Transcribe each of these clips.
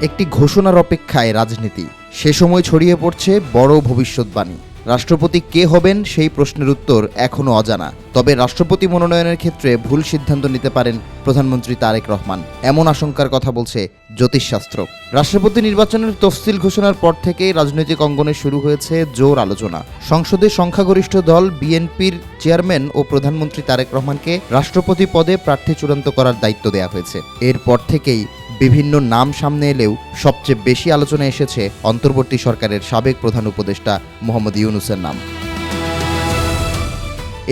একটি ঘোষণার অপেক্ষায় রাজনীতি। সে সময় ছড়িয়ে পড়ছে বড় ভবিষ্যৎবাণী। রাষ্ট্রপতি কে হবেন সেই প্রশ্নের উত্তর এখনও অজানা। তবে রাষ্ট্রপতি মনোনয়নের ক্ষেত্রে ভুল সিদ্ধান্ত নিতে পারেন প্রধানমন্ত্রী তারেক রহমান, এমন আশঙ্কার কথা বলছে জ্যোতিষশাস্ত্র। রাষ্ট্রপতি নির্বাচনের তফসিল ঘোষণার পর থেকেই রাজনৈতিক অঙ্গনে শুরু হয়েছে জোর আলোচনা। সংসদে সংখ্যাগরিষ্ঠ দল বিএনপির চেয়ারম্যান ও প্রধানমন্ত্রী তারেক রহমানকে রাষ্ট্রপতি পদে প্রার্থী চূড়ান্ত করার দায়িত্ব দেওয়া হয়েছে। এরপর থেকেই বিভিন্ন নাম সামনে এলেও সবচেয়ে বেশি আলোচনায় এসেছে অন্তর্বর্তী সরকারের সাবেক প্রধান উপদেষ্টা মোহাম্মদ ইউনূসের নাম।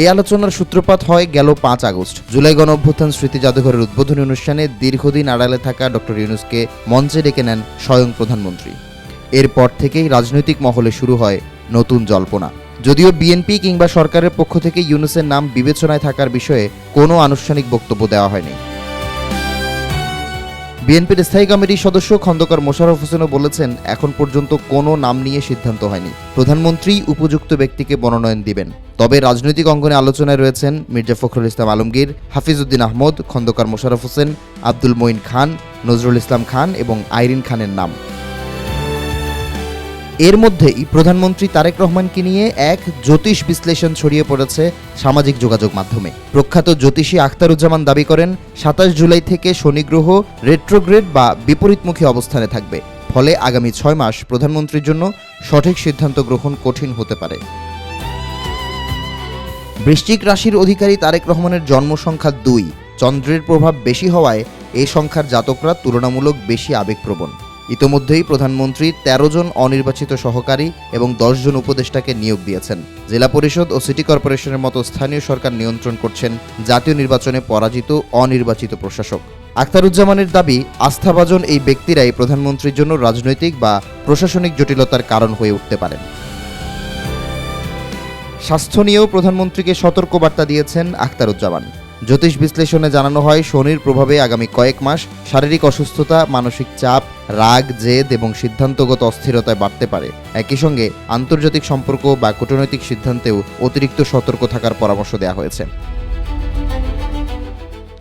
এই আলোচনার সূত্রপাত হয় গেল 5 আগস্ট। জুলাই গণঅভ্যুত্থান স্মৃতি জাদুঘরের উদ্বোধনী অনুষ্ঠানে দীর্ঘদিন আড়ালে থাকা ডক্টর ইউনূসকে মঞ্চে ডেকে নেন স্বয়ং প্রধানমন্ত্রী। এরপর থেকেই রাজনৈতিক মহলে শুরু হয় নতুন জল্পনা। যদিও বিএনপি কিংবা সরকারের পক্ষ থেকে ইউনূসের নাম বিবেচনায় থাকার বিষয়ে কোনো আনুষ্ঠানিক বক্তব্য দেওয়া হয়নি। বিএনপির স্থায়ী কমিটির সদস্য খন্দকার মোশাররফ হোসেনও বলেছেন, এখন পর্যন্ত কোনো নাম নিয়ে সিদ্ধান্ত হয়নি। প্রধানমন্ত্রী উপযুক্ত ব্যক্তিকে মনোনয়ন দিবেন। তবে রাজনৈতিক অঙ্গনে আলোচনায় রয়েছেন মির্জা ফখরুল ইসলাম আলমগীর, হাফিজ উদ্দিন আহমদ, খন্দকার মোশাররফ হোসেন, আব্দুল মঈন খান, নজরুল ইসলাম খান এবং আইরিন খানের নাম। এর মধ্যেই প্রধানমন্ত্রী তারেক রহমানকে নিয়ে এক জ্যোতিষ বিশ্লেষণ ছড়িয়ে পড়েছে সামাজিক যোগাযোগ মাধ্যমে। প্রখ্যাত জ্যোতিষী আখতারুজ্জামান দাবি করেন, 27 জুলাই থেকে শনি গ্রহ রেট্রোগ্রেড বা বিপরীতমুখী অবস্থানে থাকবে। ফলে আগামী 6 মাস প্রধানমন্ত্রীর জন্য সঠিক সিদ্ধান্ত গ্রহণ কঠিন হতে পারে। বৃশ্চিক রাশির অধিকারী তারেক রহমানের জন্ম সংখ্যা 2। চন্দ্রের প্রভাব বেশি হওয়ায় এই সংখ্যার জাতকরা তুলনামূলক বেশি আবেগপ্রবণ। ইতোমধ্যেই প্রধানমন্ত্রী 13 জন অনির্বাচিত সহকারী এবং 10 জন উপদেষ্টাকে নিয়োগ দিয়েছেন। জেলা পরিষদ ও সিটি কর্পোরেশনের মতো স্থানীয় সরকার নিয়ন্ত্রণ করছেন জাতীয় নির্বাচনে পরাজিত অনির্বাচিত প্রশাসক। আখতারুজ্জামানের দাবি, আস্থাভাজন এই ব্যক্তিরাই প্রধানমন্ত্রীর জন্য রাজনৈতিক বা প্রশাসনিক জটিলতার কারণ হয়ে উঠতে পারেন। স্বাস্থ্য নিয়েও প্রধানমন্ত্রীকে সতর্কবার্তা দিয়েছেন আখতারুজ্জামান। জ্যোতিষ বিশ্লেষণে জানানো হয়, শনির প্রভাবে আগামী কয়েক মাস শারীরিক অসুস্থতা, মানসিক চাপ, রাগ, জেদ এবং সিদ্ধান্তগত অস্থিরতায় বাড়তে পারে। একই সঙ্গে আন্তর্জাতিক সম্পর্ক বা কূটনৈতিক সিদ্ধান্তেও অতিরিক্ত সতর্ক থাকার পরামর্শ দেওয়া হয়েছে।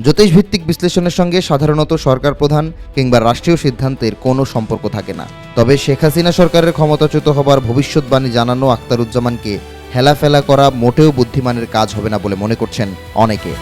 জ্যোতিষভিত্তিক বিশ্লেষণের সঙ্গে সাধারণত সরকার প্রধান কিংবা রাষ্ট্রীয় সিদ্ধান্তের কোনো সম্পর্ক থাকে না। তবে শেখ হাসিনা সরকারের ক্ষমতাচ্যুত হবার ভবিষ্যৎবাণী জানানো আখতারুজ্জামানকে হেলাফেলা করা মোটেও বুদ্ধিমানের কাজ হবে না বলে মনে করছেন অনেকে।